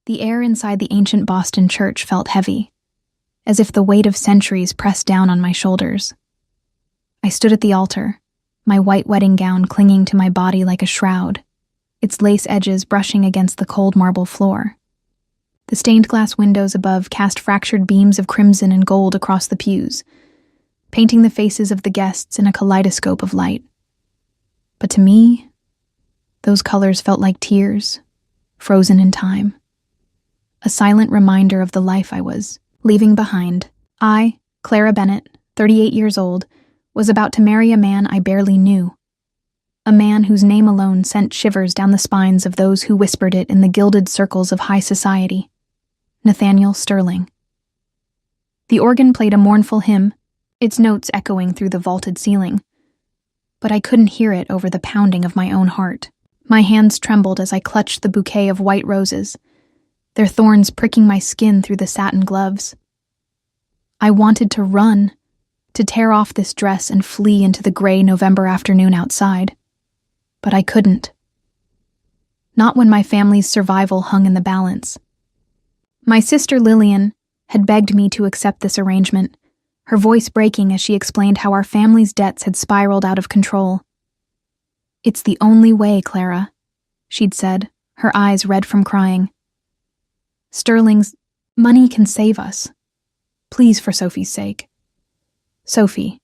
The air inside the ancient Boston church felt heavy, as if the weight of centuries pressed down on my shoulders. I stood at the altar, my white wedding gown clinging to my body like a shroud, its lace edges brushing against the cold marble floor. The stained glass windows above cast fractured beams of crimson and gold across the pews, painting the faces of the guests in a kaleidoscope of light. But to me, those colors felt like tears, frozen in time. A silent reminder of the life I was leaving behind. I, Clara Bennett, 38 years old, was about to marry a man I barely knew. A man whose name alone sent shivers down the spines of those who whispered it in the gilded circles of high society. Nathaniel Sterling. The organ played a mournful hymn, its notes echoing through the vaulted ceiling. But I couldn't hear it over the pounding of my own heart. My hands trembled as I clutched the bouquet of white roses, their thorns pricking my skin through the satin gloves. I wanted to run, to tear off this dress and flee into the gray November afternoon outside. But I couldn't. Not when my family's survival hung in the balance. My sister Lillian had begged me to accept this arrangement, her voice breaking as she explained how our family's debts had spiraled out of control. "It's the only way, Clara," she'd said, her eyes red from crying. "Sterling's money can save us. Please, for Sophie's sake." Sophie,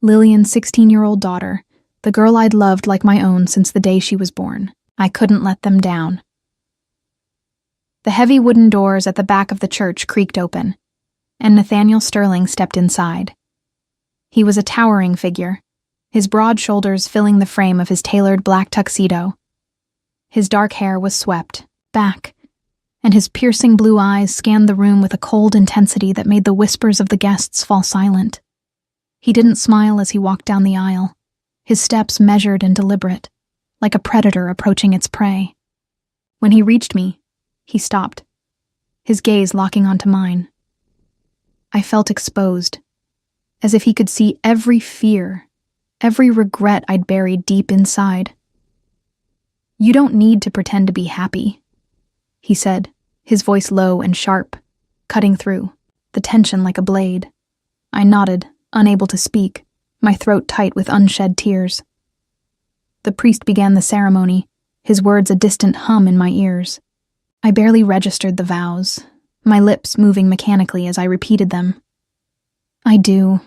Lillian's 16-year-old daughter, the girl I'd loved like my own since the day she was born. I couldn't let them down. The heavy wooden doors at the back of the church creaked open, and Nathaniel Sterling stepped inside. He was a towering figure, his broad shoulders filling the frame of his tailored black tuxedo. His dark hair was swept back, and his piercing blue eyes scanned the room with a cold intensity that made the whispers of the guests fall silent. He didn't smile as he walked down the aisle, his steps measured and deliberate, like a predator approaching its prey. When he reached me, he stopped, his gaze locking onto mine. I felt exposed, as if he could see every fear, every regret I'd buried deep inside. "You don't need to pretend to be happy," he said, his voice low and sharp, cutting through, the tension like a blade. I nodded, unable to speak, my throat tight with unshed tears. The priest began the ceremony, his words a distant hum in my ears. I barely registered the vows, my lips moving mechanically as I repeated them. "I do,"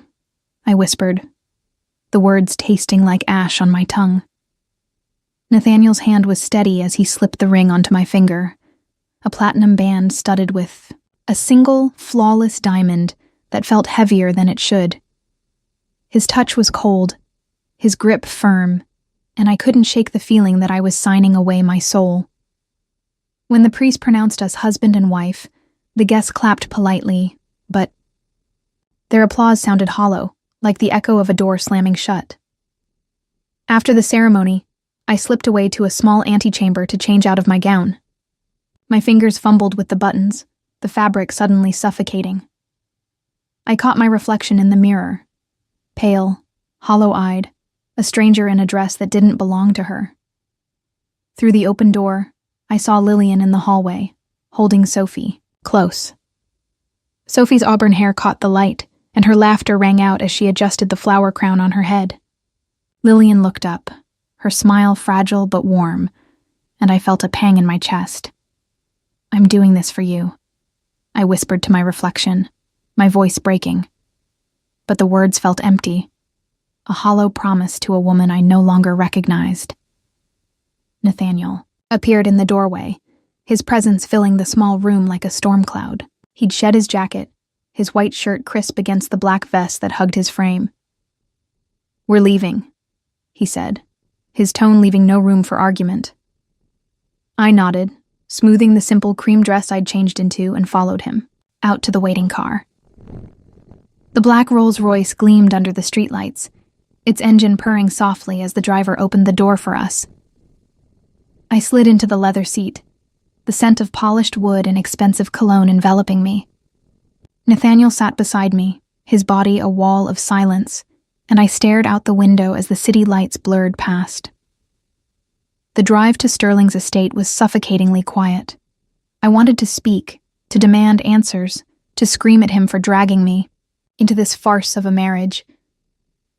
I whispered, the words tasting like ash on my tongue. Nathaniel's hand was steady as he slipped the ring onto my finger, a platinum band studded with a single, flawless diamond that felt heavier than it should. His touch was cold, his grip firm, and I couldn't shake the feeling that I was signing away my soul. When the priest pronounced us husband and wife, the guests clapped politely, but their applause sounded hollow, like the echo of a door slamming shut. After the ceremony, I slipped away to a small antechamber to change out of my gown. My fingers fumbled with the buttons, the fabric suddenly suffocating. I caught my reflection in the mirror, pale, hollow-eyed, a stranger in a dress that didn't belong to her. Through the open door, I saw Lillian in the hallway, holding Sophie, close. Sophie's auburn hair caught the light, and her laughter rang out as she adjusted the flower crown on her head. Lillian looked up, her smile fragile but warm, and I felt a pang in my chest. "I'm doing this for you," I whispered to my reflection, my voice breaking. But the words felt empty, a hollow promise to a woman I no longer recognized. Nathaniel appeared in the doorway, his presence filling the small room like a storm cloud. He'd shed his jacket, his white shirt crisp against the black vest that hugged his frame. "We're leaving," he said, his tone leaving no room for argument. I nodded, smoothing the simple cream dress I'd changed into, and followed him, out to the waiting car. The black Rolls-Royce gleamed under the streetlights, its engine purring softly as the driver opened the door for us. I slid into the leather seat, the scent of polished wood and expensive cologne enveloping me. Nathaniel sat beside me, his body a wall of silence, and I stared out the window as the city lights blurred past. The drive to Sterling's estate was suffocatingly quiet. I wanted to speak, to demand answers, to scream at him for dragging me into this farce of a marriage.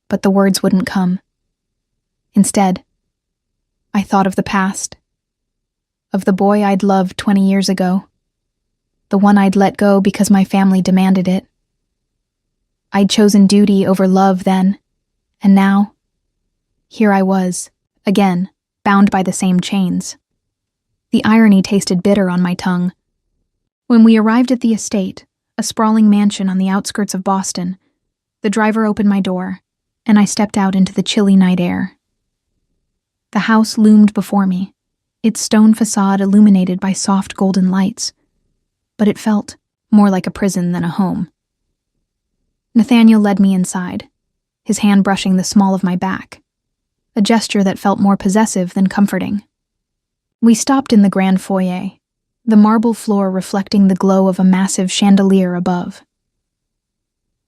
But the words wouldn't come. Instead, I thought of the past, of the boy I'd loved 20 years ago, the one I'd let go because my family demanded it. I'd chosen duty over love then, and now, here I was, again, bound by the same chains. The irony tasted bitter on my tongue. When we arrived at the estate, a sprawling mansion on the outskirts of Boston, the driver opened my door, and I stepped out into the chilly night air. The house loomed before me, its stone facade illuminated by soft golden lights, but it felt more like a prison than a home. Nathaniel led me inside, his hand brushing the small of my back, a gesture that felt more possessive than comforting. We stopped in the grand foyer, the marble floor reflecting the glow of a massive chandelier above.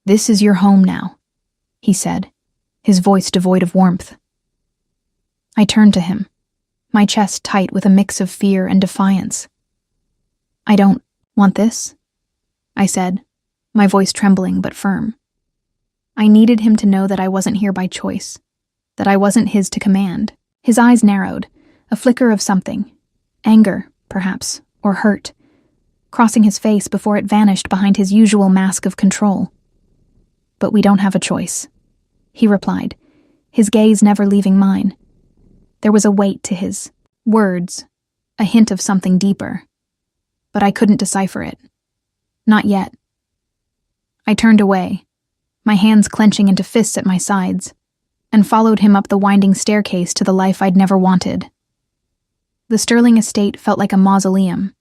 "This is your home now," he said, his voice devoid of warmth. I turned to him, my chest tight with a mix of fear and defiance. "I don't want this," I said, my voice trembling but firm. I needed him to know that I wasn't here by choice, that I wasn't his to command. His eyes narrowed, a flicker of something, anger, perhaps, or hurt, crossing his face before it vanished behind his usual mask of control. "But we don't have a choice," he replied, his gaze never leaving mine. There was a weight to his words, a hint of something deeper, but I couldn't decipher it. Not yet. I turned away, my hands clenching into fists at my sides, and followed him up the winding staircase to the life I'd never wanted. The Sterling estate felt like a mausoleum,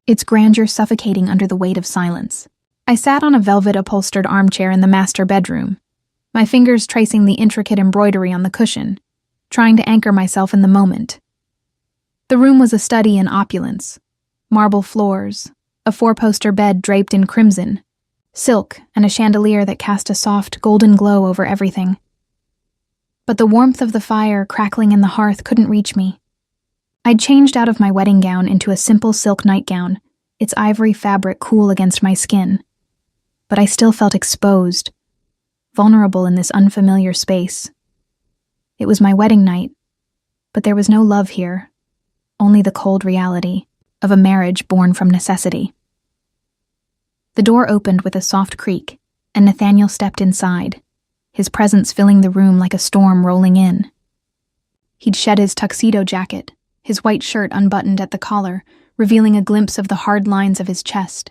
its grandeur suffocating under the weight of silence. I sat on a velvet-upholstered armchair in the master bedroom, my fingers tracing the intricate embroidery on the cushion, trying to anchor myself in the moment. The room was a study in opulence, marble floors, a four-poster bed draped in crimson, silk, and a chandelier that cast a soft, golden glow over everything. But the warmth of the fire crackling in the hearth couldn't reach me. I'd changed out of my wedding gown into a simple silk nightgown, its ivory fabric cool against my skin. But I still felt exposed, vulnerable in this unfamiliar space. It was my wedding night, but there was no love here, only the cold reality of a marriage born from necessity. The door opened with a soft creak, and Nathaniel stepped inside, his presence filling the room like a storm rolling in. He'd shed his tuxedo jacket, his white shirt unbuttoned at the collar, revealing a glimpse of the hard lines of his chest.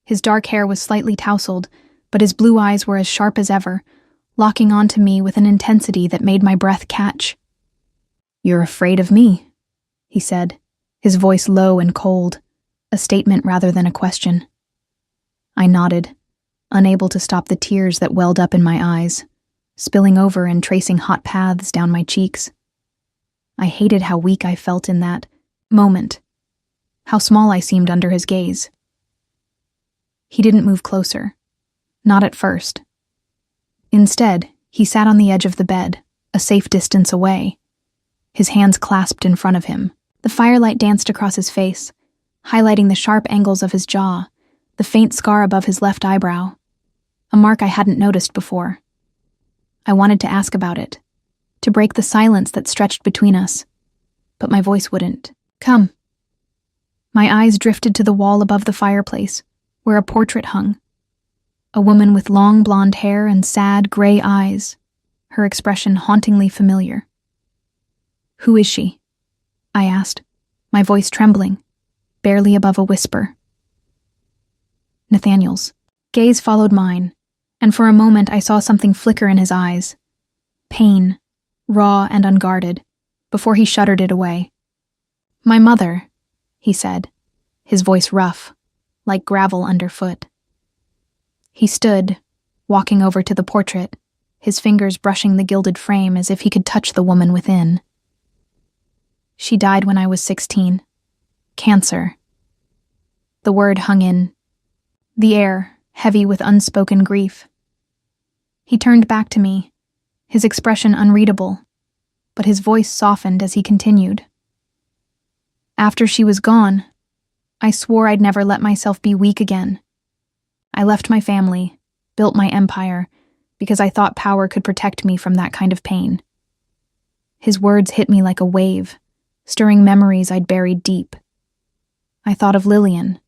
His dark hair was slightly tousled, but his blue eyes were as sharp as ever, locking onto me with an intensity that made my breath catch. "You're afraid of me," he said, his voice low and cold, a statement rather than a question. I nodded, unable to stop the tears that welled up in my eyes, spilling over and tracing hot paths down my cheeks. I hated how weak I felt in that moment, how small I seemed under his gaze. He didn't move closer, not at first. Instead, he sat on the edge of the bed, a safe distance away, his hands clasped in front of him. The firelight danced across his face, highlighting the sharp angles of his jaw, the faint scar above his left eyebrow, a mark I hadn't noticed before. I wanted to ask about it, to break the silence that stretched between us, but my voice wouldn't. "Come." My eyes drifted to the wall above the fireplace, where a portrait hung. A woman with long blonde hair and sad gray eyes, her expression hauntingly familiar. "Who is she?" I asked, my voice trembling, barely above a whisper. Nathaniel's gaze followed mine, and for a moment I saw something flicker in his eyes. Pain, raw and unguarded, before he shuddered it away. "My mother," he said, his voice rough, like gravel underfoot. He stood, walking over to the portrait, his fingers brushing the gilded frame as if he could touch the woman within. "She died when I was 16. Cancer." The word hung in the air, heavy with unspoken grief. He turned back to me, his expression unreadable, but his voice softened as he continued. "After she was gone, I swore I'd never let myself be weak again. I left my family, built my empire, because I thought power could protect me from that kind of pain. His words hit me like a wave, stirring memories I'd buried deep. I thought of Lillian,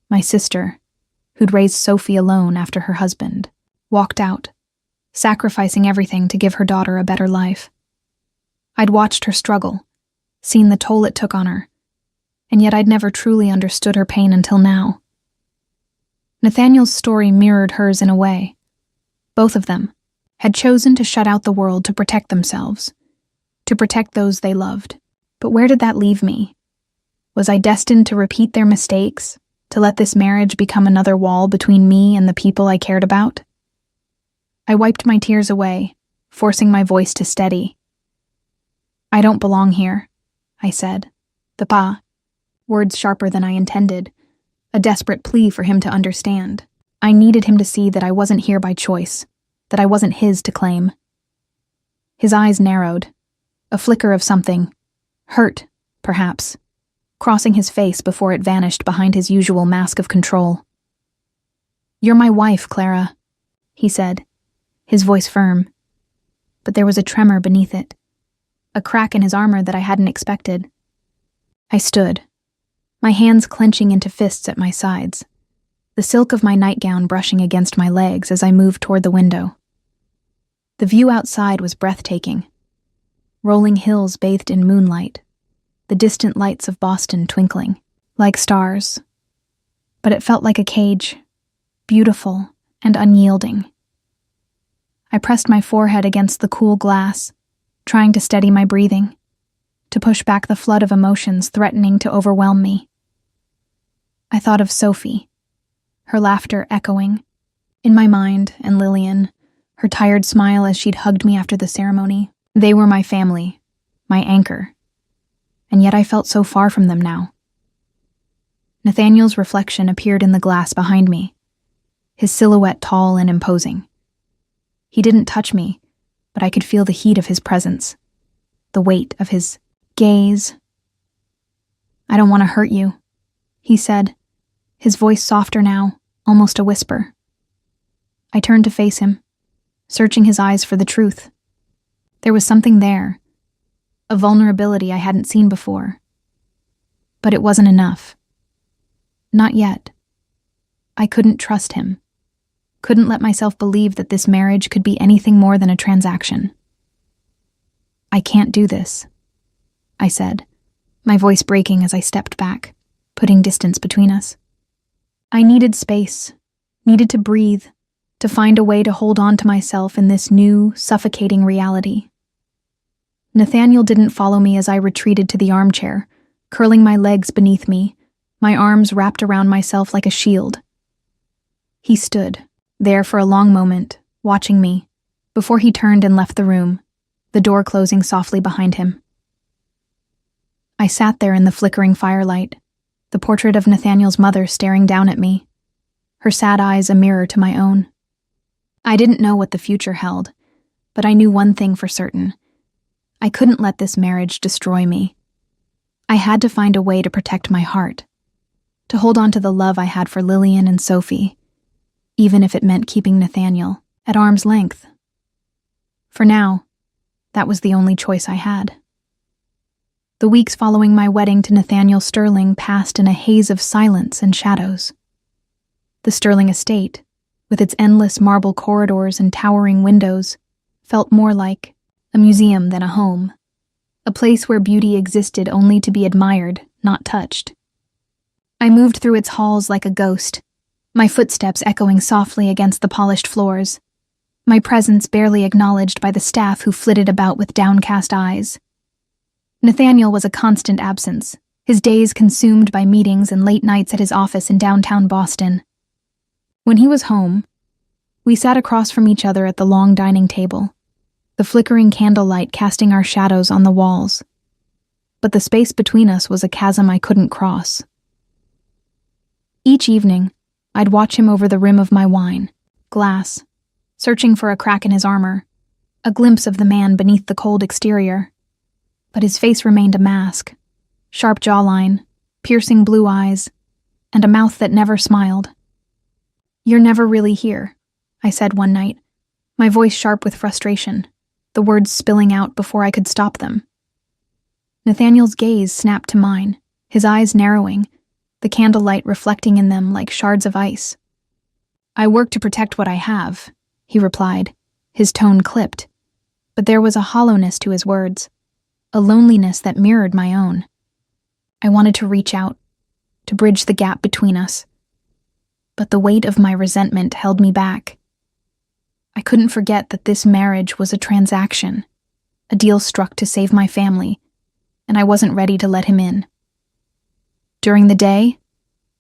my sister, who'd raised Sophie alone after her husband walked out, sacrificing everything to give her daughter a better life. I'd watched her struggle, seen the toll it took on her, and yet I'd never truly understood her pain until now. Nathaniel's story mirrored hers in a way. Both of them had chosen to shut out the world to protect themselves, to protect those they loved. But where did that leave me? Was I destined to repeat their mistakes, to let this marriage become another wall between me and the people I cared about? I wiped my tears away, forcing my voice to steady. "I don't belong here," I said. "Papa," words sharper than I intended, a desperate plea for him to understand. I needed him to see that I wasn't here by choice, that I wasn't his to claim. His eyes narrowed, a flicker of something, hurt, perhaps, crossing his face before it vanished behind his usual mask of control. "You're my wife, Clara," he said, his voice firm. But there was a tremor beneath it, a crack in his armor that I hadn't expected. I stood, my hands clenching into fists at my sides, the silk of my nightgown brushing against my legs as I moved toward the window. The view outside was breathtaking. Rolling hills bathed in moonlight, the distant lights of Boston twinkling, like stars. But it felt like a cage, beautiful and unyielding. I pressed my forehead against the cool glass, trying to steady my breathing, to push back the flood of emotions threatening to overwhelm me. I thought of Sophie, her laughter echoing in my mind, and Lillian, her tired smile as she'd hugged me after the ceremony. They were my family, my anchor, and yet I felt so far from them now. Nathaniel's reflection appeared in the glass behind me, his silhouette tall and imposing. He didn't touch me, but I could feel the heat of his presence, the weight of his gaze. "I don't want to hurt you," he said, his voice softer now, almost a whisper. I turned to face him, searching his eyes for the truth. There was something there, a vulnerability I hadn't seen before. But it wasn't enough. Not yet. I couldn't trust him. Couldn't let myself believe that this marriage could be anything more than a transaction. "I can't do this," I said, my voice breaking as I stepped back, putting distance between us. I needed space, needed to breathe, to find a way to hold on to myself in this new, suffocating reality. Nathaniel didn't follow me as I retreated to the armchair, curling my legs beneath me, my arms wrapped around myself like a shield. He stood there for a long moment, watching me, before he turned and left the room, the door closing softly behind him. I sat there in the flickering firelight, the portrait of Nathaniel's mother staring down at me, her sad eyes a mirror to my own. I didn't know what the future held, but I knew one thing for certain. I couldn't let this marriage destroy me. I had to find a way to protect my heart, to hold on to the love I had for Lillian and Sophie, even if it meant keeping Nathaniel at arm's length. For now, that was the only choice I had. The weeks following my wedding to Nathaniel Sterling passed in a haze of silence and shadows. The Sterling estate, with its endless marble corridors and towering windows, felt more like a museum than a home, a place where beauty existed only to be admired, not touched. I moved through its halls like a ghost, my footsteps echoing softly against the polished floors, my presence barely acknowledged by the staff who flitted about with downcast eyes. Nathaniel was a constant absence, his days consumed by meetings and late nights at his office in downtown Boston. When he was home, we sat across from each other at the long dining table, the flickering candlelight casting our shadows on the walls. But the space between us was a chasm I couldn't cross. Each evening, I'd watch him over the rim of my wine glass, searching for a crack in his armor, a glimpse of the man beneath the cold exterior. But his face remained a mask, sharp jawline, piercing blue eyes, and a mouth that never smiled. "You're never really here," I said one night, my voice sharp with frustration, the words spilling out before I could stop them. Nathaniel's gaze snapped to mine, his eyes narrowing, the candlelight reflecting in them like shards of ice. "I work to protect what I have," he replied, his tone clipped, but there was a hollowness to his words, a loneliness that mirrored my own. I wanted to reach out, to bridge the gap between us, but the weight of my resentment held me back. I couldn't forget that this marriage was a transaction, a deal struck to save my family, and I wasn't ready to let him in. During the day,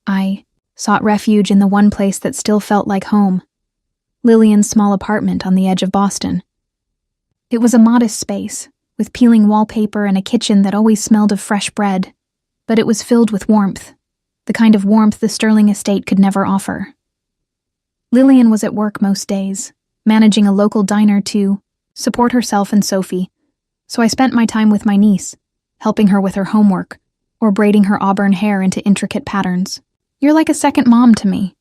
I sought refuge in the one place that still felt like home, Lillian's small apartment on the edge of Boston. It was a modest space, with peeling wallpaper and a kitchen that always smelled of fresh bread, but it was filled with warmth, the kind of warmth the Sterling estate could never offer. Lillian was at work most days, managing a local diner to support herself and Sophie, so I spent my time with my niece, helping her with her homework, or braiding her auburn hair into intricate patterns. "You're like a second mom to me,"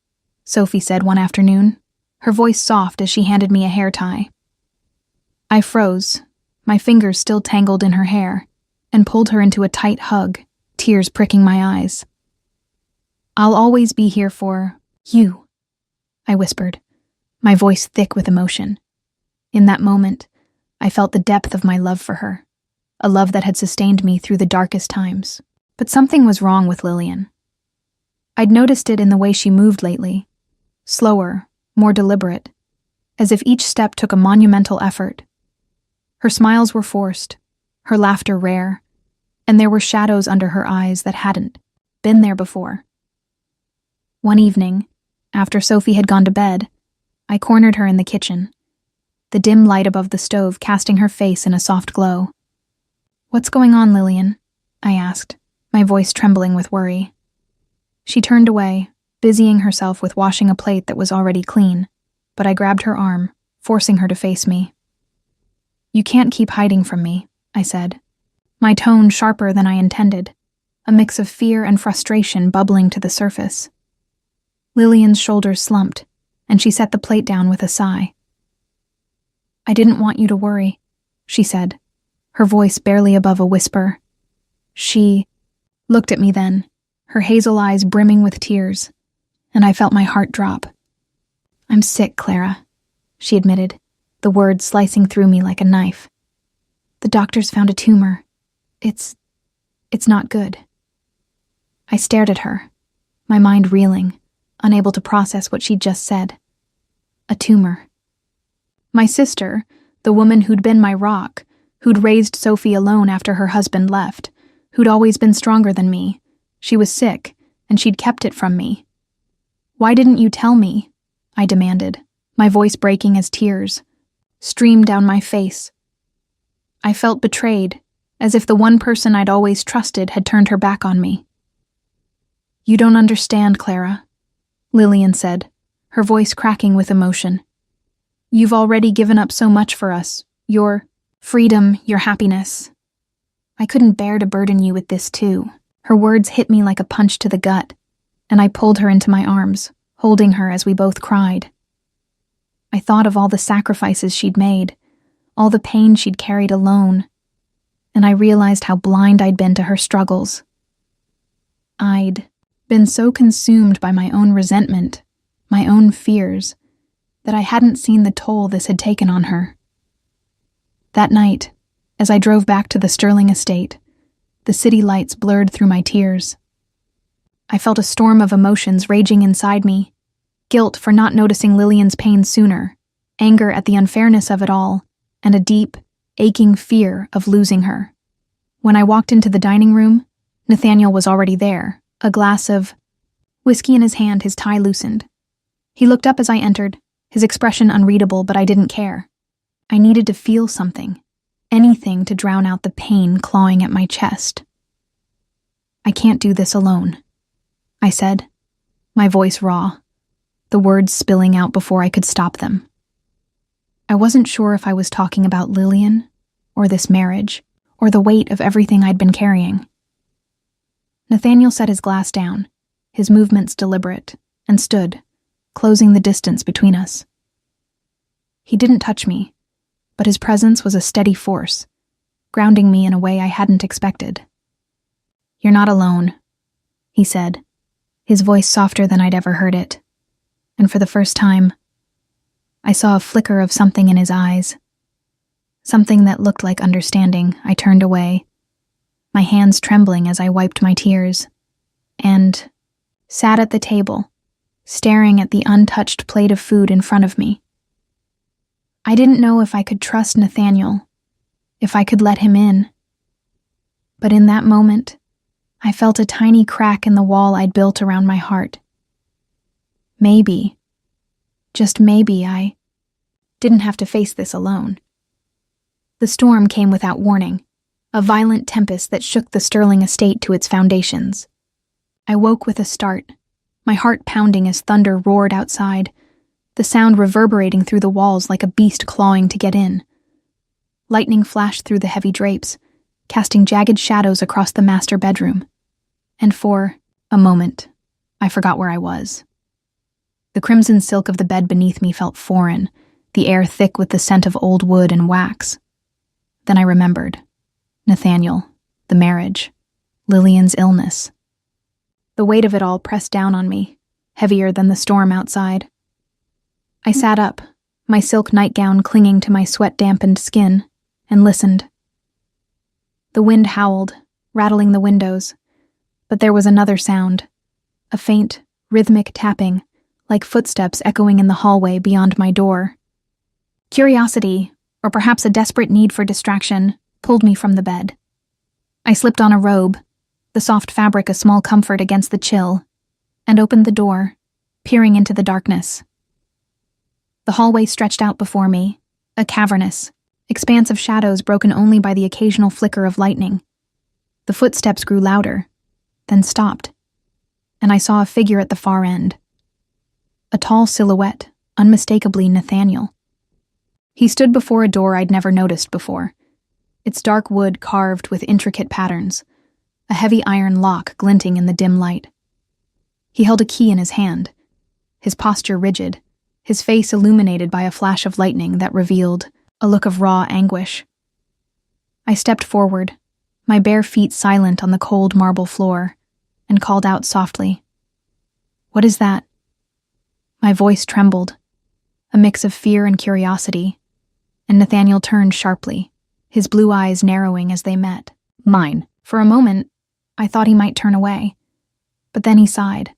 Sophie said one afternoon, her voice soft as she handed me a hair tie. I froze, my fingers still tangled in her hair, and pulled her into a tight hug, tears pricking my eyes. "I'll always be here for you," I whispered, my voice thick with emotion. In that moment, I felt the depth of my love for her, a love that had sustained me through the darkest times. But something was wrong with Lillian. I'd noticed it in the way she moved lately, slower, more deliberate, as if each step took a monumental effort. Her smiles were forced, her laughter rare, and there were shadows under her eyes that hadn't been there before. One evening, after Sophie had gone to bed, I cornered her in the kitchen, the dim light above the stove casting her face in a soft glow. "What's going on, Lillian?" I asked, my voice trembling with worry. She turned away, busying herself with washing a plate that was already clean, but I grabbed her arm, forcing her to face me. "You can't keep hiding from me," I said, my tone sharper than I intended, a mix of fear and frustration bubbling to the surface. Lillian's shoulders slumped, and she set the plate down with a sigh. "I didn't want you to worry," she said, her voice barely above a whisper. She looked at me then, her hazel eyes brimming with tears, and I felt my heart drop. "I'm sick, Clara," she admitted, the words slicing through me like a knife. "The doctors found a tumor. It's not good." I stared at her, my mind reeling, unable to process what she'd just said. A tumor. My sister, the woman who'd been my rock, who'd raised Sophie alone after her husband left, who'd always been stronger than me, she was sick, and she'd kept it from me. "Why didn't you tell me?" I demanded, my voice breaking as tears streamed down my face. I felt betrayed, as if the one person I'd always trusted had turned her back on me. "You don't understand, Clara," Lillian said, her voice cracking with emotion. "You've already given up so much for us, your freedom, your happiness. I couldn't bear to burden you with this too." Her words hit me like a punch to the gut, and I pulled her into my arms, holding her as we both cried. I thought of all the sacrifices she'd made, all the pain she'd carried alone, and I realized how blind I'd been to her struggles. I'd been so consumed by my own resentment, my own fears, that I hadn't seen the toll this had taken on her. That night, as I drove back to the Sterling estate, the city lights blurred through my tears. I felt a storm of emotions raging inside me, guilt for not noticing Lillian's pain sooner, anger at the unfairness of it all, and a deep, aching fear of losing her. When I walked into the dining room, Nathaniel was already there, a glass of whiskey in his hand, his tie loosened. He looked up as I entered, his expression unreadable, but I didn't care. I needed to feel something, anything to drown out the pain clawing at my chest. "I can't do this alone," I said, my voice raw, the words spilling out before I could stop them. I wasn't sure if I was talking about Lillian, or this marriage, or the weight of everything I'd been carrying. Nathaniel set his glass down, his movements deliberate, and stood, closing the distance between us. He didn't touch me, but his presence was a steady force, grounding me in a way I hadn't expected. "You're not alone," he said, his voice softer than I'd ever heard it. And for the first time, I saw a flicker of something in his eyes. Something that looked like understanding. I turned away, my hands trembling as I wiped my tears, and sat at the table, staring at the untouched plate of food in front of me. I didn't know if I could trust Nathaniel, if I could let him in. But in that moment, I felt a tiny crack in the wall I'd built around my heart. Maybe, just maybe, I didn't have to face this alone. The storm came without warning, a violent tempest that shook the Sterling estate to its foundations. I woke with a start, my heart pounding as thunder roared outside, the sound reverberating through the walls like a beast clawing to get in. Lightning flashed through the heavy drapes, casting jagged shadows across the master bedroom. And for a moment, I forgot where I was. The crimson silk of the bed beneath me felt foreign, the air thick with the scent of old wood and wax. Then I remembered. Nathaniel, the marriage, Lillian's illness. The weight of it all pressed down on me, heavier than the storm outside. I sat up, my silk nightgown clinging to my sweat-dampened skin, and listened. The wind howled, rattling the windows, but there was another sound, a faint, rhythmic tapping, like footsteps echoing in the hallway beyond my door. Curiosity, or perhaps a desperate need for distraction, pulled me from the bed. I slipped on a robe, the soft fabric a small comfort against the chill, and opened the door, peering into the darkness. The hallway stretched out before me, a cavernous expanse of shadows broken only by the occasional flicker of lightning. The footsteps grew louder, then stopped, and I saw a figure at the far end. A tall silhouette, unmistakably Nathaniel. He stood before a door I'd never noticed before, its dark wood carved with intricate patterns, a heavy iron lock glinting in the dim light. He held a key in his hand, his posture rigid, his face illuminated by a flash of lightning that revealed a look of raw anguish. I stepped forward, my bare feet silent on the cold marble floor, and called out softly, "What is that?" My voice trembled, a mix of fear and curiosity, and Nathaniel turned sharply, his blue eyes narrowing as they met mine. For a moment, I thought he might turn away, but then he sighed,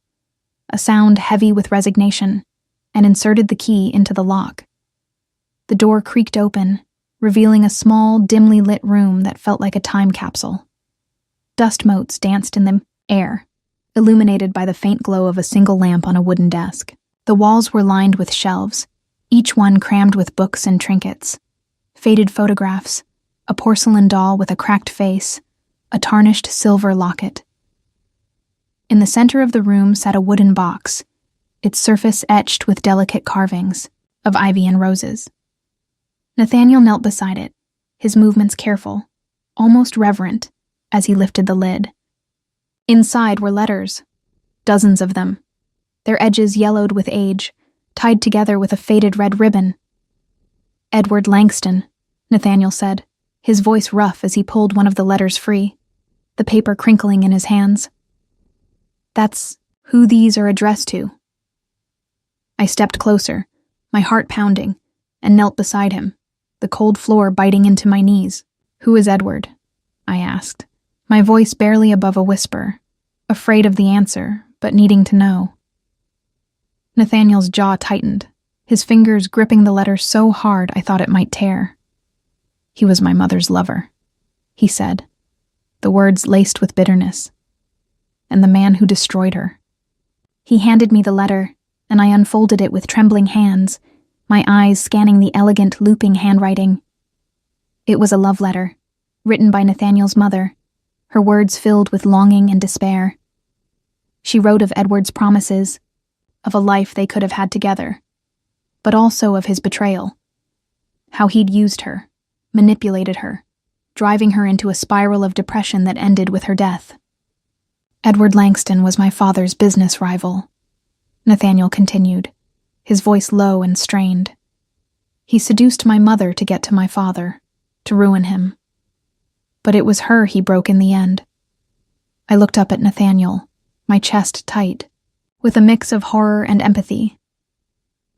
a sound heavy with resignation, and inserted the key into the lock. The door creaked open, revealing a small, dimly lit room that felt like a time capsule. Dust motes danced in the air, illuminated by the faint glow of a single lamp on a wooden desk. The walls were lined with shelves, each one crammed with books and trinkets, faded photographs, a porcelain doll with a cracked face, a tarnished silver locket. In the center of the room sat a wooden box, its surface etched with delicate carvings of ivy and roses. Nathaniel knelt beside it, his movements careful, almost reverent, as he lifted the lid. Inside were letters, dozens of them, their edges yellowed with age, tied together with a faded red ribbon. "Edward Langston," Nathaniel said, his voice rough as he pulled one of the letters free, the paper crinkling in his hands. "That's who these are addressed to." I stepped closer, my heart pounding, and knelt beside him, the cold floor biting into my knees. "Who is Edward?" I asked, my voice barely above a whisper, afraid of the answer, but needing to know. Nathaniel's jaw tightened, his fingers gripping the letter so hard I thought it might tear. "He was my mother's lover," he said, the words laced with bitterness. "And the man who destroyed her." He handed me the letter, and I unfolded it with trembling hands, my eyes scanning the elegant, looping handwriting. It was a love letter, written by Nathaniel's mother, her words filled with longing and despair. She wrote of Edward's promises, of a life they could have had together, but also of his betrayal, how he'd used her, manipulated her, driving her into a spiral of depression that ended with her death. Edward Langston was my father's business rival, Nathaniel continued, his voice low and strained. He seduced my mother to get to my father, to ruin him. But it was her he broke in the end. I looked up at Nathaniel, my chest tight, with a mix of horror and empathy.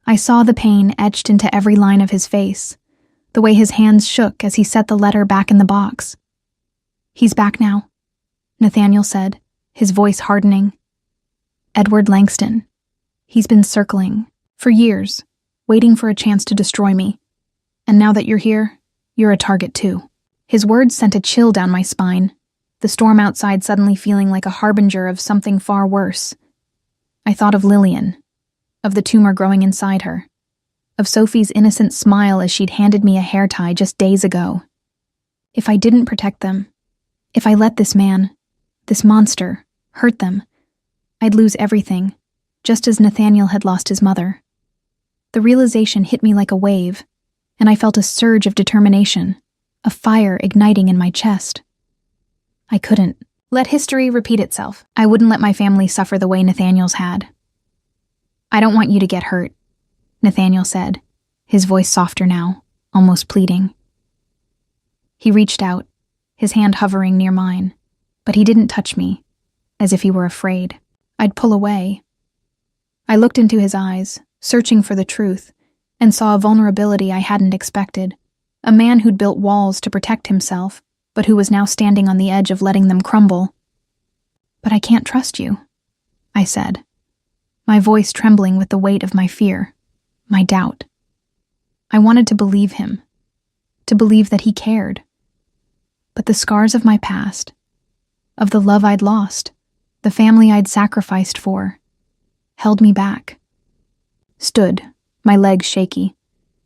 I saw the pain etched into every line of his face, the way his hands shook as he set the letter back in the box. "He's back now," Nathaniel said, his voice hardening. "Edward Langston. He's been circling, for years, waiting for a chance to destroy me. And now that you're here, you're a target too." His words sent a chill down my spine, the storm outside suddenly feeling like a harbinger of something far worse. I thought of Lillian, of the tumor growing inside her, of Sophie's innocent smile as she'd handed me a hair tie just days ago. If I didn't protect them, if I let this man, this monster, hurt them, I'd lose everything, just as Nathaniel had lost his mother. The realization hit me like a wave, and I felt a surge of determination, a fire igniting in my chest. I couldn't let history repeat itself. I wouldn't let my family suffer the way Nathaniel's had. "I don't want you to get hurt," Nathaniel said, his voice softer now, almost pleading. He reached out, his hand hovering near mine, but he didn't touch me, as if he were afraid I'd pull away. I looked into his eyes, searching for the truth, and saw a vulnerability I hadn't expected. A man who'd built walls to protect himself, but who was now standing on the edge of letting them crumble. "But I can't trust you," I said, my voice trembling with the weight of my fear, my doubt. I wanted to believe him, to believe that he cared. But the scars of my past, of the love I'd lost, the family I'd sacrificed for, held me back. Stood, my legs shaky,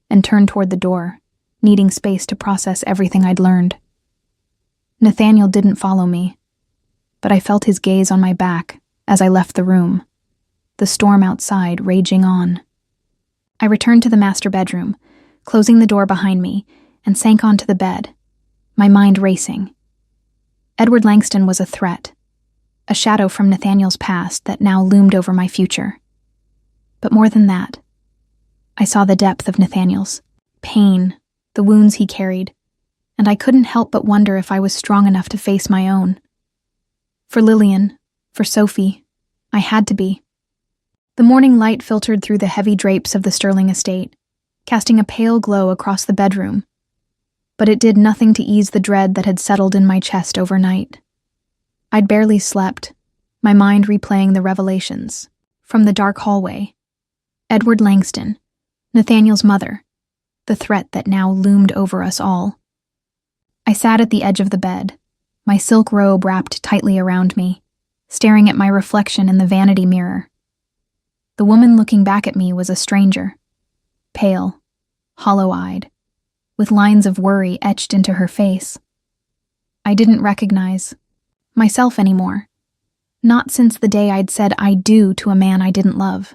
and turned toward the door, needing space to process everything I'd learned. Nathaniel didn't follow me, but I felt his gaze on my back as I left the room, the storm outside raging on. I returned to the master bedroom, closing the door behind me, and sank onto the bed, my mind racing. Edward Langston was a threat, a shadow from Nathaniel's past that now loomed over my future. But more than that, I saw the depth of Nathaniel's pain, the wounds he carried, and I couldn't help but wonder if I was strong enough to face my own. For Lillian, for Sophie, I had to be. The morning light filtered through the heavy drapes of the Sterling estate, casting a pale glow across the bedroom, but it did nothing to ease the dread that had settled in my chest overnight. I'd barely slept, my mind replaying the revelations. From the dark hallway, Edward Langston, Nathaniel's mother, the threat that now loomed over us all. I sat at the edge of the bed, my silk robe wrapped tightly around me, staring at my reflection in the vanity mirror. The woman looking back at me was a stranger, pale, hollow-eyed, with lines of worry etched into her face. I didn't recognize myself anymore, not since the day I'd said "I do" to a man I didn't love,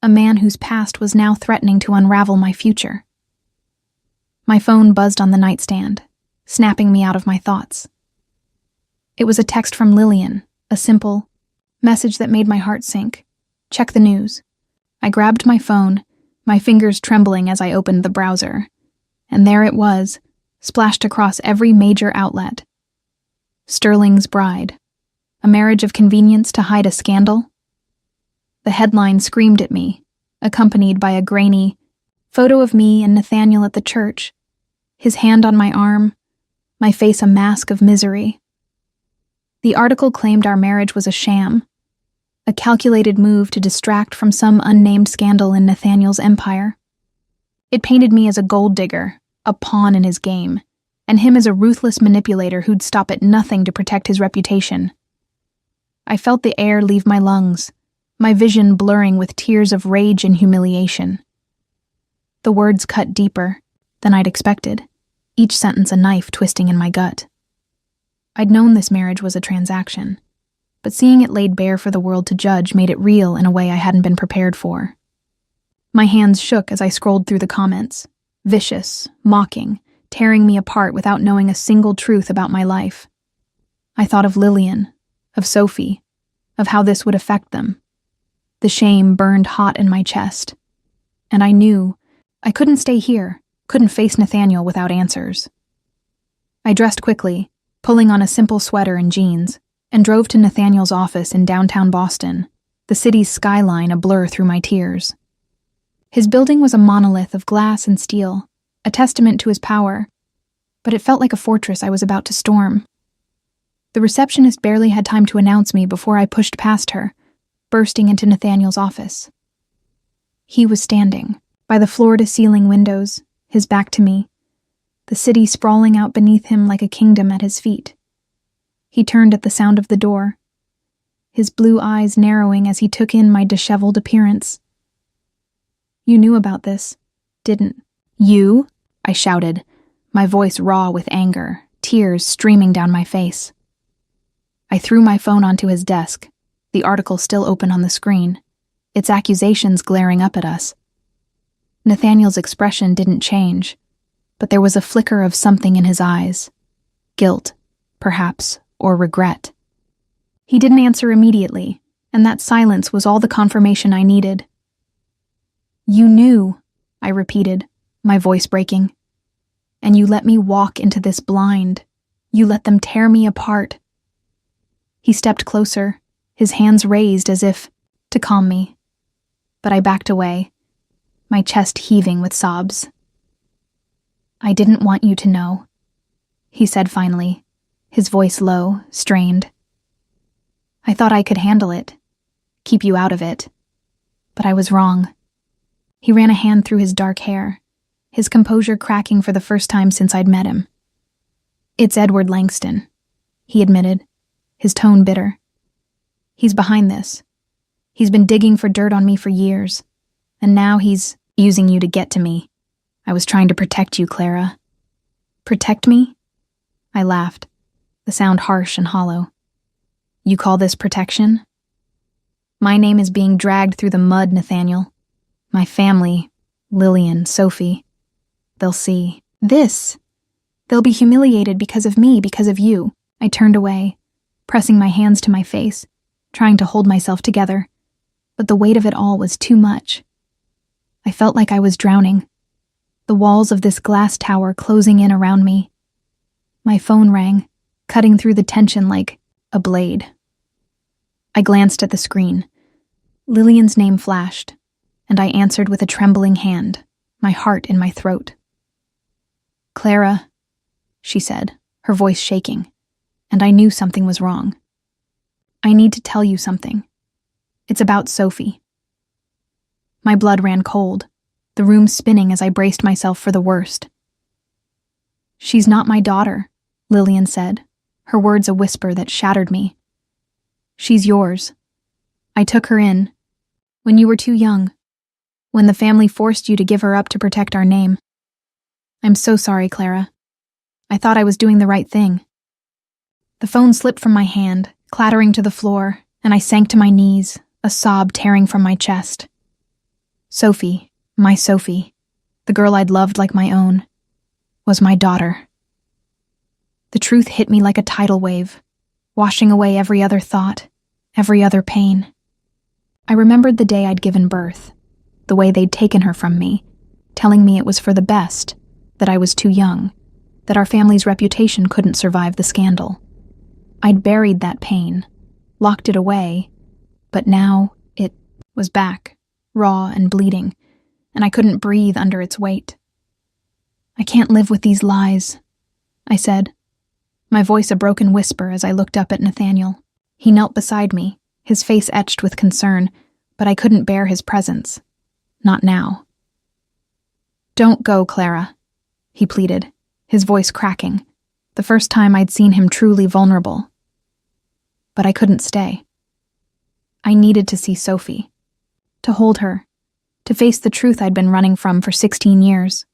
a man whose past was now threatening to unravel my future. My phone buzzed on the nightstand, snapping me out of my thoughts. It was a text from Lillian, a simple message that made my heart sink. "Check the news." I grabbed my phone, my fingers trembling as I opened the browser, and there it was, splashed across every major outlet. Sterling's bride, a marriage of convenience to hide a scandal? The headline screamed at me, accompanied by a grainy photo of me and Nathaniel at the church, his hand on my arm, my face a mask of misery. The article claimed our marriage was a sham, a calculated move to distract from some unnamed scandal in Nathaniel's empire. It painted me as a gold digger, a pawn in his game, and him as a ruthless manipulator who'd stop at nothing to protect his reputation. I felt the air leave my lungs, my vision blurring with tears of rage and humiliation. The words cut deeper than I'd expected, each sentence a knife twisting in my gut. I'd known this marriage was a transaction, but seeing it laid bare for the world to judge made it real in a way I hadn't been prepared for. My hands shook as I scrolled through the comments, vicious, mocking, tearing me apart without knowing a single truth about my life. I thought of Lillian, of Sophie, of how this would affect them. The shame burned hot in my chest, and I knew I couldn't stay here, couldn't face Nathaniel without answers. I dressed quickly, pulling on a simple sweater and jeans, and drove to Nathaniel's office in downtown Boston, the city's skyline a blur through my tears. His building was a monolith of glass and steel, a testament to his power, but it felt like a fortress I was about to storm. The receptionist barely had time to announce me before I pushed past her, bursting into Nathaniel's office. He was standing by the floor-to-ceiling windows, his back to me, the city sprawling out beneath him like a kingdom at his feet. He turned at the sound of the door, his blue eyes narrowing as he took in my disheveled appearance. "You knew about this, didn't you?" I shouted, my voice raw with anger, tears streaming down my face. I threw my phone onto his desk, the article still open on the screen, its accusations glaring up at us. Nathaniel's expression didn't change, but there was a flicker of something in his eyes. Guilt, perhaps, or regret. He didn't answer immediately, and that silence was all the confirmation I needed. "You knew," I repeated, my voice breaking. "And you let me walk into this blind. You let them tear me apart." He stepped closer, his hands raised as if to calm me. But I backed away, my chest heaving with sobs. "I didn't want you to know," he said finally, his voice low, strained. "I thought I could handle it, keep you out of it. But I was wrong." He ran a hand through his dark hair, his composure cracking for the first time since I'd met him. "It's Edward Langston," he admitted, his tone bitter. "He's behind this. He's been digging for dirt on me for years, and now he's using you to get to me. I was trying to protect you, Clara." "Protect me?" I laughed, the sound harsh and hollow. "You call this protection? My name is being dragged through the mud, Nathaniel. My family, Lillian, Sophie, they'll see this. They'll be humiliated because of me, because of you." I turned away, pressing my hands to my face, trying to hold myself together, but the weight of it all was too much. I felt like I was drowning, the walls of this glass tower closing in around me. My phone rang, cutting through the tension like a blade. I glanced at the screen. Lillian's name flashed, and I answered with a trembling hand, my heart in my throat. "Clara," she said, her voice shaking, and I knew something was wrong. "I need to tell you something. It's about Sophie." My blood ran cold, the room spinning as I braced myself for the worst. "She's not my daughter," Lillian said, her words a whisper that shattered me. "She's yours. I took her in when you were too young, when the family forced you to give her up to protect our name. I'm so sorry, Clara. I thought I was doing the right thing." The phone slipped from my hand, clattering to the floor, and I sank to my knees, a sob tearing from my chest. Sophie, my Sophie, the girl I'd loved like my own, was my daughter. The truth hit me like a tidal wave, washing away every other thought, every other pain. I remembered the day I'd given birth, the way they'd taken her from me, telling me it was for the best, that I was too young, that our family's reputation couldn't survive the scandal. I'd buried that pain, locked it away, but now it was back, raw and bleeding, and I couldn't breathe under its weight. "I can't live with these lies," I said, my voice a broken whisper as I looked up at Nathaniel. He knelt beside me, his face etched with concern, but I couldn't bear his presence. Not now. "Don't go, Clara," he pleaded, his voice cracking, the first time I'd seen him truly vulnerable. But I couldn't stay. I needed to see Sophie, to hold her, to face the truth I'd been running from for 16 years.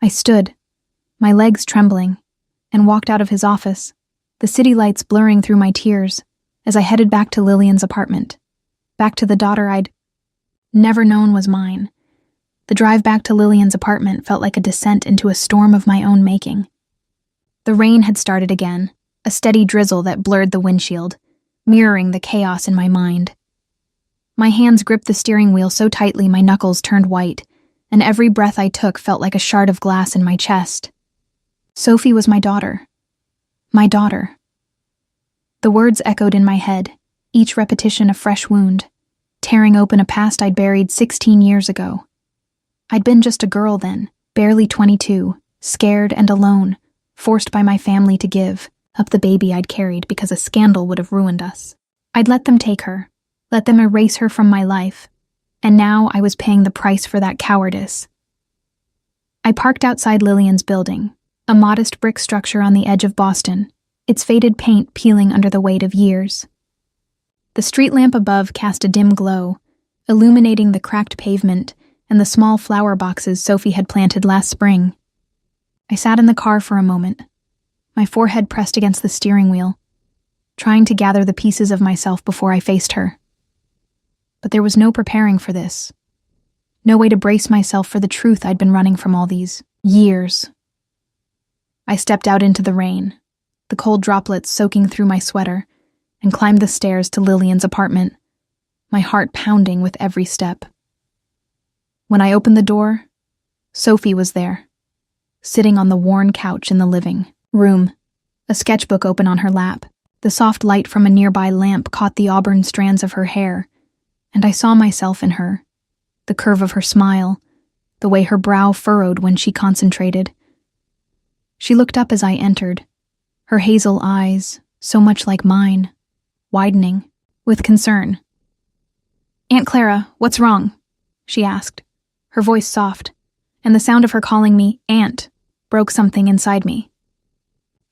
I stood, my legs trembling, and walked out of his office, the city lights blurring through my tears, as I headed back to Lillian's apartment, back to the daughter I'd never known was mine. The drive back to Lillian's apartment felt like a descent into a storm of my own making. The rain had started again, a steady drizzle that blurred the windshield, mirroring the chaos in my mind. My hands gripped the steering wheel so tightly my knuckles turned white, and every breath I took felt like a shard of glass in my chest. Sophie was my daughter. My daughter. The words echoed in my head, each repetition a fresh wound, tearing open a past I'd buried 16 years ago. I'd been just a girl then, barely 22, scared and alone, forced by my family to give up the baby I'd carried because a scandal would have ruined us. I'd let them take her, let them erase her from my life, and now I was paying the price for that cowardice. I parked outside Lillian's building, a modest brick structure on the edge of Boston, its faded paint peeling under the weight of years. The street lamp above cast a dim glow, illuminating the cracked pavement and the small flower boxes Sophie had planted last spring. I sat in the car for a moment, my forehead pressed against the steering wheel, trying to gather the pieces of myself before I faced her. But there was no preparing for this. No way to brace myself for the truth I'd been running from all these years. I stepped out into the rain, the cold droplets soaking through my sweater, and climbed the stairs to Lillian's apartment, my heart pounding with every step. When I opened the door, Sophie was there, sitting on the worn couch in the living room, a sketchbook open on her lap. The soft light from a nearby lamp caught the auburn strands of her hair, and I saw myself in her, the curve of her smile, the way her brow furrowed when she concentrated. She looked up as I entered, her hazel eyes, so much like mine, widening with concern. "Aunt Clara, what's wrong?" she asked, her voice soft, and the sound of her calling me Aunt broke something inside me.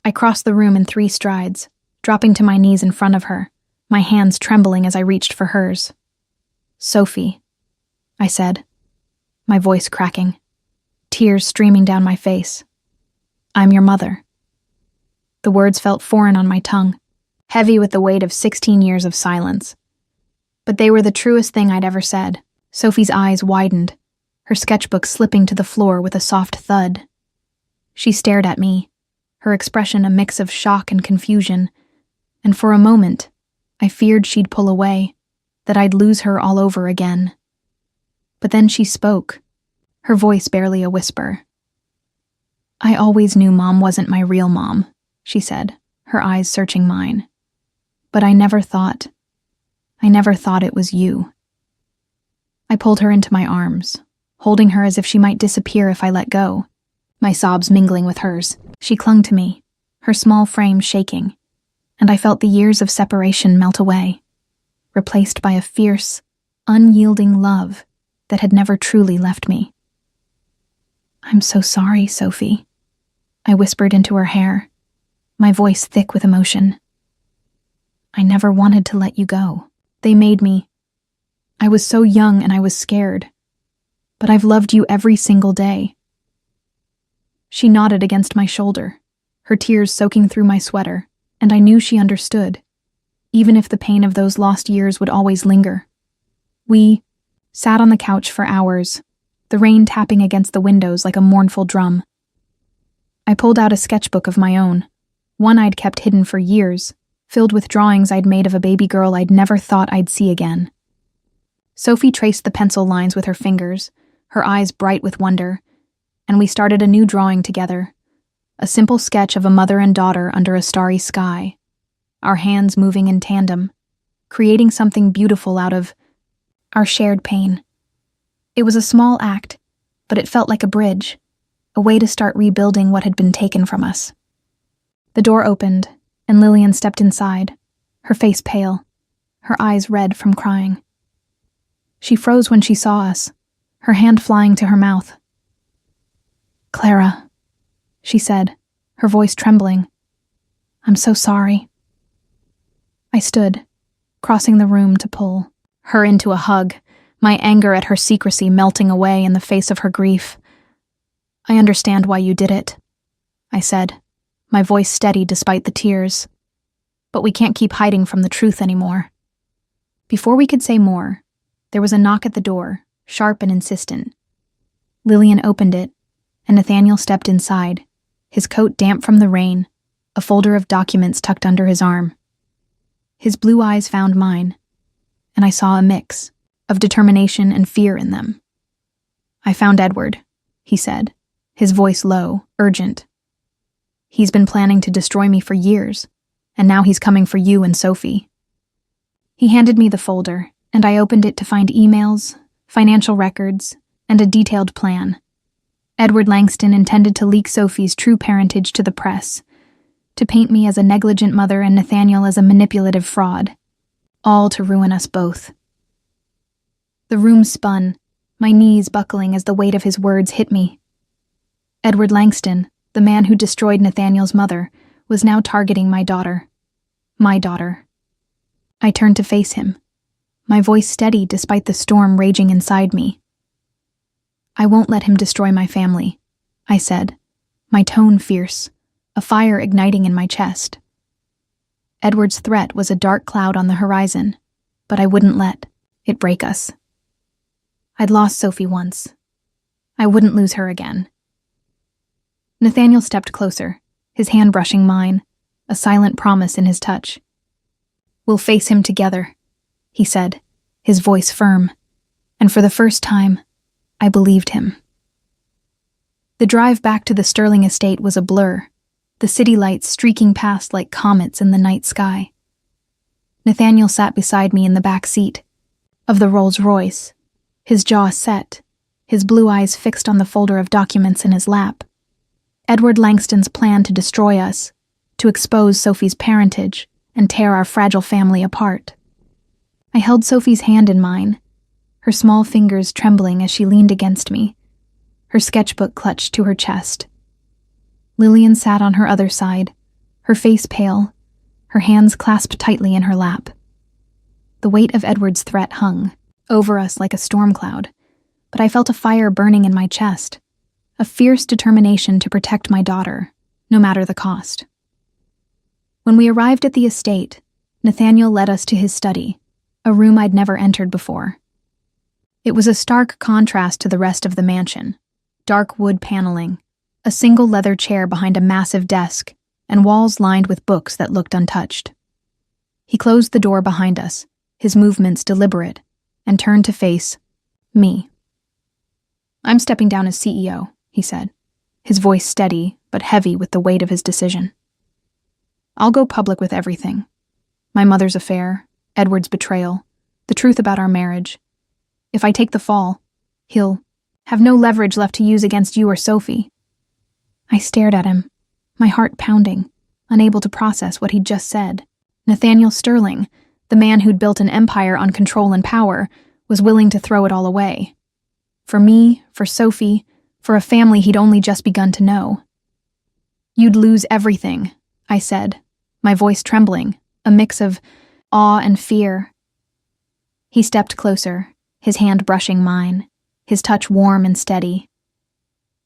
I crossed the room in 3 strides, dropping to my knees in front of her, my hands trembling as I reached for hers. "Sophie," I said, my voice cracking, tears streaming down my face. "I'm your mother." The words felt foreign on my tongue, heavy with the weight of 16 years of silence. But they were the truest thing I'd ever said. Sophie's eyes widened, her sketchbook slipping to the floor with a soft thud. She stared at me, her expression a mix of shock and confusion, and for a moment, I feared she'd pull away, that I'd lose her all over again. But then she spoke, her voice barely a whisper. "I always knew Mom wasn't my real mom," she said, her eyes searching mine. "But I never thought it was you." I pulled her into my arms, holding her as if she might disappear if I let go, my sobs mingling with hers. She clung to me, her small frame shaking, and I felt the years of separation melt away, replaced by a fierce, unyielding love that had never truly left me. "I'm so sorry, Sophie," I whispered into her hair, my voice thick with emotion. "I never wanted to let you go. They made me. I was so young and I was scared. But I've loved you every single day." She nodded against my shoulder, her tears soaking through my sweater, and I knew she understood, even if the pain of those lost years would always linger. We sat on the couch for hours, the rain tapping against the windows like a mournful drum. I pulled out a sketchbook of my own, one I'd kept hidden for years, filled with drawings I'd made of a baby girl I'd never thought I'd see again. Sophie traced the pencil lines with her fingers, her eyes bright with wonder, and we started a new drawing together, a simple sketch of a mother and daughter under a starry sky, our hands moving in tandem, creating something beautiful out of our shared pain. It was a small act, but it felt like a bridge, a way to start rebuilding what had been taken from us. The door opened, and Lillian stepped inside, her face pale, her eyes red from crying. She froze when she saw us, her hand flying to her mouth. "Clara," she said, her voice trembling. "I'm so sorry." I stood, crossing the room to pull her into a hug, my anger at her secrecy melting away in the face of her grief. "I understand why you did it," I said, my voice steady despite the tears. "But we can't keep hiding from the truth anymore." Before we could say more, there was a knock at the door, sharp and insistent. Lillian opened it, and Nathaniel stepped inside, his coat damp from the rain, a folder of documents tucked under his arm. His blue eyes found mine, and I saw a mix of determination and fear in them. "I found Edward," he said, his voice low, urgent. "He's been planning to destroy me for years, and now he's coming for you and Sophie." He handed me the folder, and I opened it to find emails, financial records, and a detailed plan. Edward Langston intended to leak Sophie's true parentage to the press, to paint me as a negligent mother and Nathaniel as a manipulative fraud, all to ruin us both. The room spun, my knees buckling as the weight of his words hit me. Edward Langston, the man who destroyed Nathaniel's mother, was now targeting my daughter. My daughter. I turned to face him, my voice steady despite the storm raging inside me. "I won't let him destroy my family," I said, my tone fierce, a fire igniting in my chest. Edward's threat was a dark cloud on the horizon, but I wouldn't let it break us. I'd lost Sophie once. I wouldn't lose her again. Nathaniel stepped closer, his hand brushing mine, a silent promise in his touch. "We'll face him together," he said, his voice firm, and for the first time, I believed him. The drive back to the Sterling estate was a blur, the city lights streaking past like comets in the night sky. Nathaniel sat beside me in the back seat of the Rolls-Royce, his jaw set, his blue eyes fixed on the folder of documents in his lap. Edward Langston's plan to destroy us, to expose Sophie's parentage and tear our fragile family apart. I held Sophie's hand in mine, her small fingers trembling as she leaned against me, her sketchbook clutched to her chest. Lillian sat on her other side, her face pale, her hands clasped tightly in her lap. The weight of Edward's threat hung over us like a storm cloud, but I felt a fire burning in my chest, a fierce determination to protect my daughter, no matter the cost. When we arrived at the estate, Nathaniel led us to his study, a room I'd never entered before. It was a stark contrast to the rest of the mansion. Dark wood paneling, a single leather chair behind a massive desk, and walls lined with books that looked untouched. He closed the door behind us, his movements deliberate, and turned to face me. "I'm stepping down as CEO," he said, his voice steady but heavy with the weight of his decision. "I'll go public with everything. My mother's affair, Edward's betrayal, the truth about our marriage. If I take the fall, he'll have no leverage left to use against you or Sophie." I stared at him, my heart pounding, unable to process what he'd just said. Nathaniel Sterling, the man who'd built an empire on control and power, was willing to throw it all away. For me, for Sophie, for a family he'd only just begun to know. "You'd lose everything," I said, my voice trembling, a mix of awe and fear. He stepped closer, his hand brushing mine, his touch warm and steady.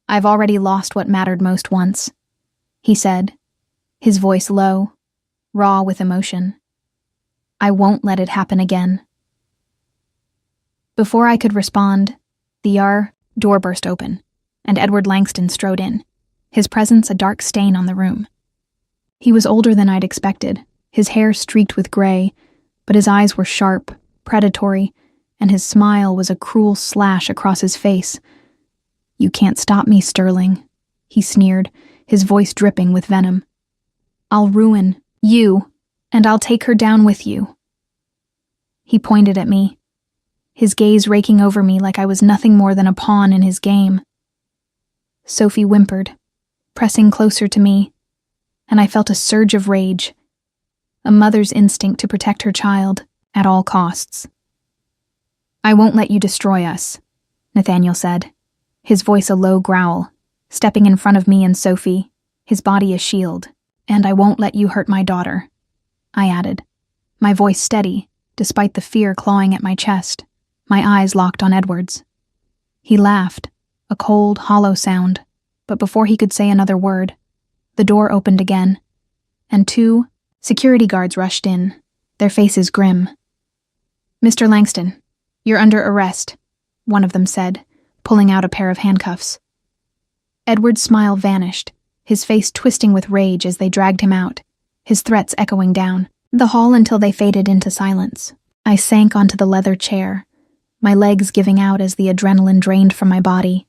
"I've already lost what mattered most once," he said, his voice low, raw with emotion. "I won't let it happen again." Before I could respond, the door burst open, and Edward Langston strode in, his presence a dark stain on the room. He was older than I'd expected, his hair streaked with gray, but his eyes were sharp, predatory, and his smile was a cruel slash across his face. "You can't stop me, Sterling," he sneered, his voice dripping with venom. "I'll ruin you, and I'll take her down with you." He pointed at me, his gaze raking over me like I was nothing more than a pawn in his game. Sophie whimpered, pressing closer to me, and I felt a surge of rage, a mother's instinct to protect her child at all costs. "I won't let you destroy us," Nathaniel said, his voice a low growl, stepping in front of me and Sophie, his body a shield. "And I won't let you hurt my daughter," I added, my voice steady, despite the fear clawing at my chest, my eyes locked on Edward's. He laughed, a cold, hollow sound, but before he could say another word, the door opened again, and 2 security guards rushed in, their faces grim. "Mr. Langston, you're under arrest," one of them said, pulling out a pair of handcuffs. Edward's smile vanished, his face twisting with rage as they dragged him out, his threats echoing down the hall until they faded into silence. I sank onto the leather chair, my legs giving out as the adrenaline drained from my body.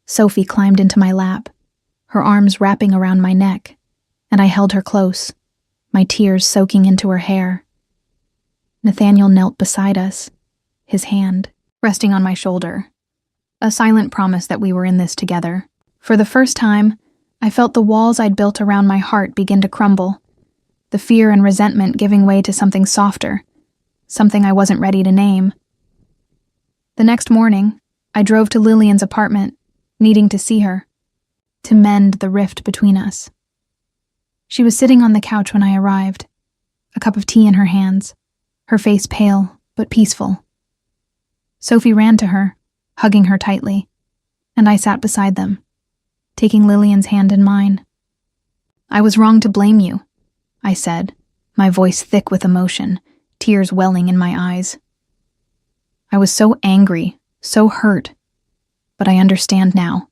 Sophie climbed into my lap, her arms wrapping around my neck, and I held her close, my tears soaking into her hair. Nathaniel knelt beside us, his hand resting on my shoulder, a silent promise that we were in this together. For the first time, I felt the walls I'd built around my heart begin to crumble, the fear and resentment giving way to something softer, something I wasn't ready to name. The next morning, I drove to Lillian's apartment, needing to see her, to mend the rift between us. She was sitting on the couch when I arrived, a cup of tea in her hands, her face pale but peaceful. Sophie ran to her, hugging her tightly, and I sat beside them, taking Lillian's hand in mine. "I was wrong to blame you," I said, my voice thick with emotion, tears welling in my eyes. "I was so angry, so hurt, but I understand now.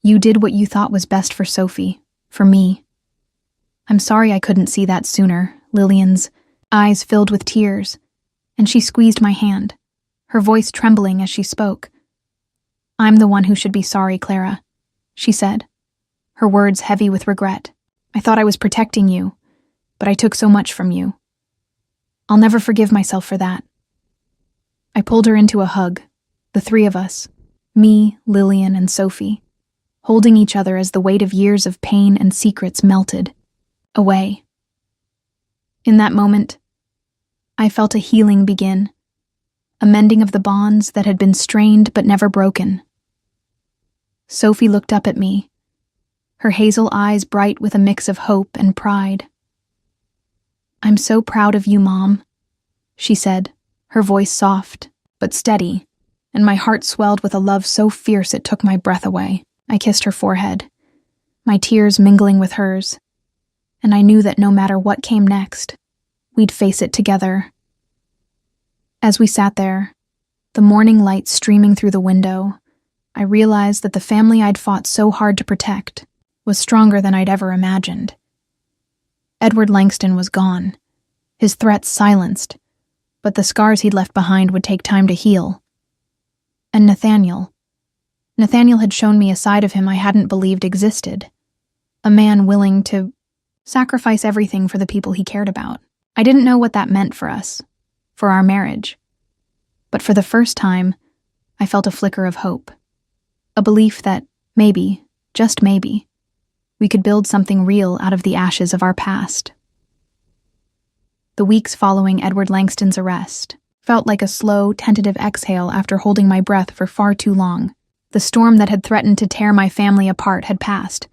You did what you thought was best for Sophie, for me. I'm sorry I couldn't see that sooner." Lillian's eyes filled with tears, and she squeezed my hand, her voice trembling as she spoke. "I'm the one who should be sorry, Clara," she said, her words heavy with regret. "I thought I was protecting you, but I took so much from you. I'll never forgive myself for that." I pulled her into a hug, the three of us, me, Lillian, and Sophie, holding each other as the weight of years of pain and secrets melted away. In that moment, I felt a healing begin, a mending of the bonds that had been strained but never broken. Sophie looked up at me, her hazel eyes bright with a mix of hope and pride. "I'm so proud of you, Mom," she said, her voice soft but steady, and my heart swelled with a love so fierce it took my breath away. I kissed her forehead, my tears mingling with hers, and I knew that no matter what came next, we'd face it together. As we sat there, the morning light streaming through the window, I realized that the family I'd fought so hard to protect was stronger than I'd ever imagined. Edward Langston was gone, his threats silenced, but the scars he'd left behind would take time to heal. And Nathaniel had shown me a side of him I hadn't believed existed, a man willing to sacrifice everything for the people he cared about. I didn't know what that meant for us, for our marriage, but for the first time, I felt a flicker of hope, a belief that maybe, just maybe, we could build something real out of the ashes of our past. The weeks following Edward Langston's arrest felt like a slow, tentative exhale after holding my breath for far too long. The storm that had threatened to tear my family apart had passed,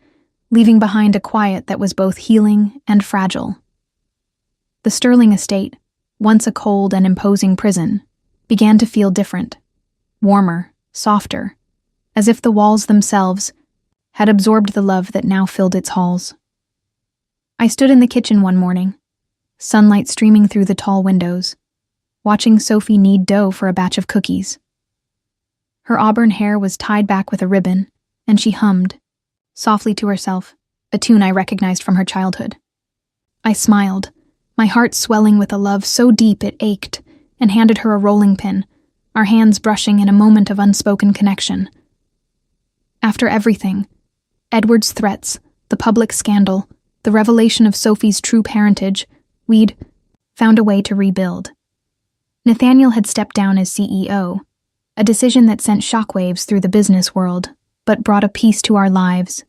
leaving behind a quiet that was both healing and fragile. The Sterling estate, once a cold and imposing prison, began to feel different, warmer, softer, as if the walls themselves had absorbed the love that now filled its halls. I stood in the kitchen one morning, sunlight streaming through the tall windows, watching Sophie knead dough for a batch of cookies. Her auburn hair was tied back with a ribbon, and she hummed, softly to herself, a tune I recognized from her childhood. I smiled, my heart swelling with a love so deep it ached, and handed her a rolling pin, our hands brushing in a moment of unspoken connection. After everything, Edward's threats, the public scandal, the revelation of Sophie's true parentage, we'd found a way to rebuild. Nathaniel had stepped down as CEO, a decision that sent shockwaves through the business world, but brought a peace to our lives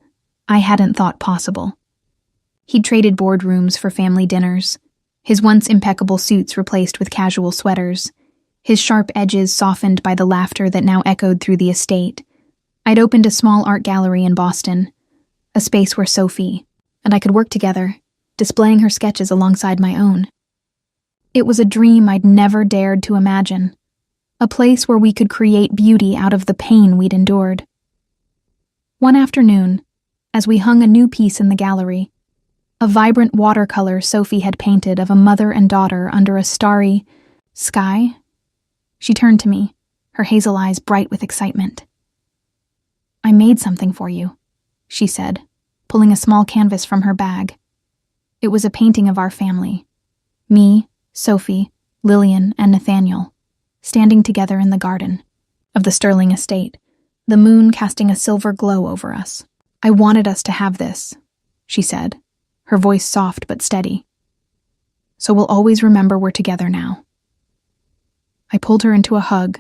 I hadn't thought possible. He'd traded boardrooms for family dinners, his once impeccable suits replaced with casual sweaters, his sharp edges softened by the laughter that now echoed through the estate. I'd opened a small art gallery in Boston, a space where Sophie and I could work together, displaying her sketches alongside my own. It was a dream I'd never dared to imagine, a place where we could create beauty out of the pain we'd endured. One afternoon, as we hung a new piece in the gallery, a vibrant watercolor Sophie had painted of a mother and daughter under a starry sky, she turned to me, her hazel eyes bright with excitement. "I made something for you," she said, pulling a small canvas from her bag. It was a painting of our family. Me, Sophie, Lillian, and Nathaniel, standing together in the garden of the Sterling estate, the moon casting a silver glow over us. "I wanted us to have this," she said, her voice soft but steady. "So we'll always remember we're together now." I pulled her into a hug,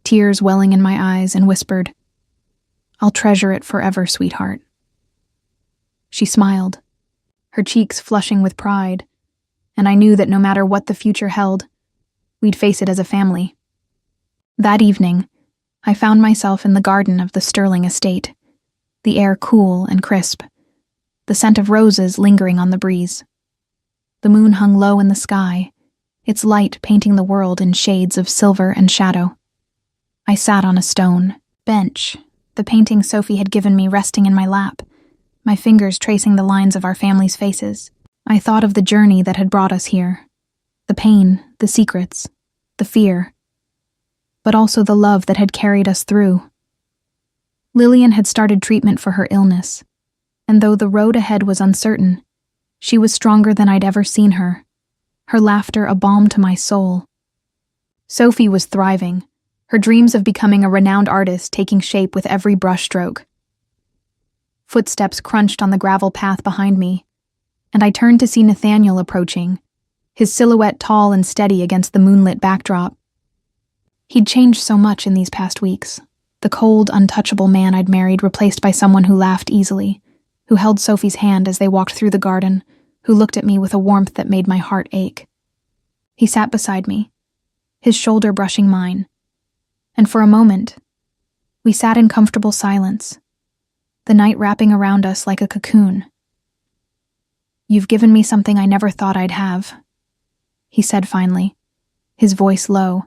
tears welling in my eyes, and whispered, "I'll treasure it forever, sweetheart." She smiled, her cheeks flushing with pride, and I knew that no matter what the future held, we'd face it as a family. That evening, I found myself in the garden of the Sterling estate, the air cool and crisp, the scent of roses lingering on the breeze. The moon hung low in the sky, its light painting the world in shades of silver and shadow. I sat on a stone bench, the painting Sophie had given me resting in my lap, my fingers tracing the lines of our family's faces. I thought of the journey that had brought us here, the pain, the secrets, the fear, but also the love that had carried us through. Lillian had started treatment for her illness, and though the road ahead was uncertain, she was stronger than I'd ever seen her, her laughter a balm to my soul. Sophie was thriving, her dreams of becoming a renowned artist taking shape with every brushstroke. Footsteps crunched on the gravel path behind me, and I turned to see Nathaniel approaching, his silhouette tall and steady against the moonlit backdrop. He'd changed so much in these past weeks, the cold, untouchable man I'd married replaced by someone who laughed easily, who held Sophie's hand as they walked through the garden, who looked at me with a warmth that made my heart ache. He sat beside me, his shoulder brushing mine, and for a moment, we sat in comfortable silence, the night wrapping around us like a cocoon. "You've given me something I never thought I'd have," he said finally, his voice low,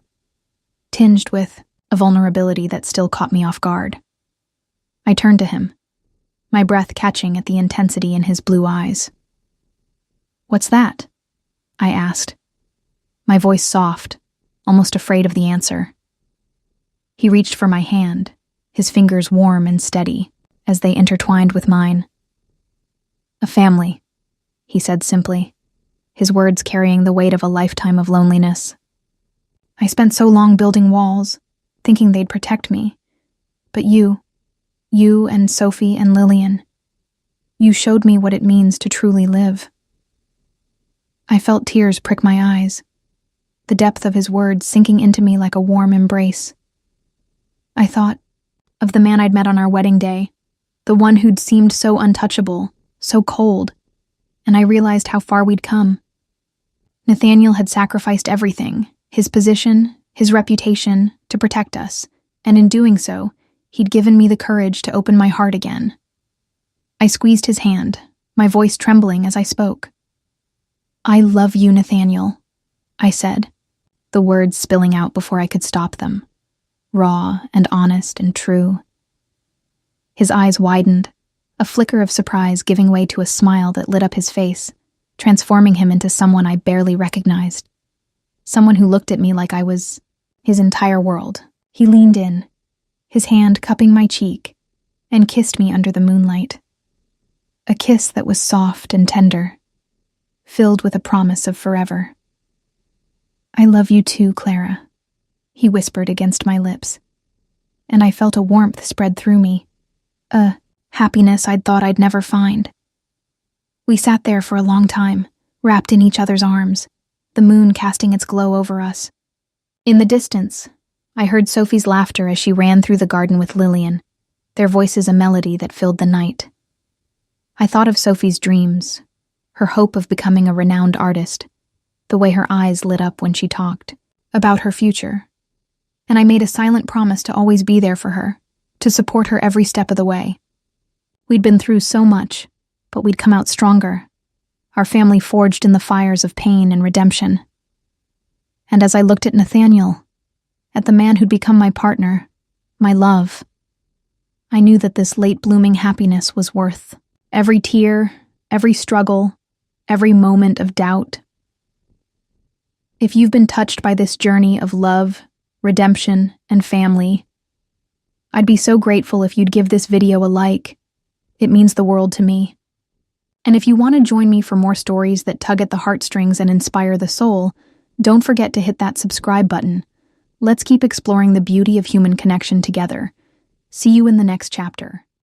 tinged with a vulnerability that still caught me off guard. I turned to him, my breath catching at the intensity in his blue eyes. "What's that?" I asked, my voice soft, almost afraid of the answer. He reached for my hand, his fingers warm and steady as they intertwined with mine. "A family," he said simply, his words carrying the weight of a lifetime of loneliness. "I spent so long building walls, thinking they'd protect me. But you and Sophie and Lillian, you showed me what it means to truly live." I felt tears prick my eyes, the depth of his words sinking into me like a warm embrace. I thought of the man I'd met on our wedding day, the one who'd seemed so untouchable, so cold, and I realized how far we'd come. Nathaniel had sacrificed everything, his position, his reputation, to protect us, and in doing so, he'd given me the courage to open my heart again. I squeezed his hand, my voice trembling as I spoke. "I love you, Nathaniel," I said, the words spilling out before I could stop them, raw and honest and true. His eyes widened, a flicker of surprise giving way to a smile that lit up his face, transforming him into someone I barely recognized. Someone who looked at me like I was his entire world. He leaned in, his hand cupping my cheek, and kissed me under the moonlight. A kiss that was soft and tender, filled with a promise of forever. "I love you too, Clara," he whispered against my lips, and I felt a warmth spread through me, a happiness I'd thought I'd never find. We sat there for a long time, wrapped in each other's arms, the moon casting its glow over us. In the distance, I heard Sophie's laughter as she ran through the garden with Lillian, their voices a melody that filled the night. I thought of Sophie's dreams, her hope of becoming a renowned artist, the way her eyes lit up when she talked about her future, and I made a silent promise to always be there for her, to support her every step of the way. We'd been through so much, but we'd come out stronger, our family forged in the fires of pain and redemption. And as I looked at Nathaniel, at the man who'd become my partner, my love, I knew that this late-blooming happiness was worth every tear, every struggle, every moment of doubt. If you've been touched by this journey of love, redemption, and family, I'd be so grateful if you'd give this video a like. It means the world to me. And if you want to join me for more stories that tug at the heartstrings and inspire the soul, don't forget to hit that subscribe button. Let's keep exploring the beauty of human connection together. See you in the next chapter.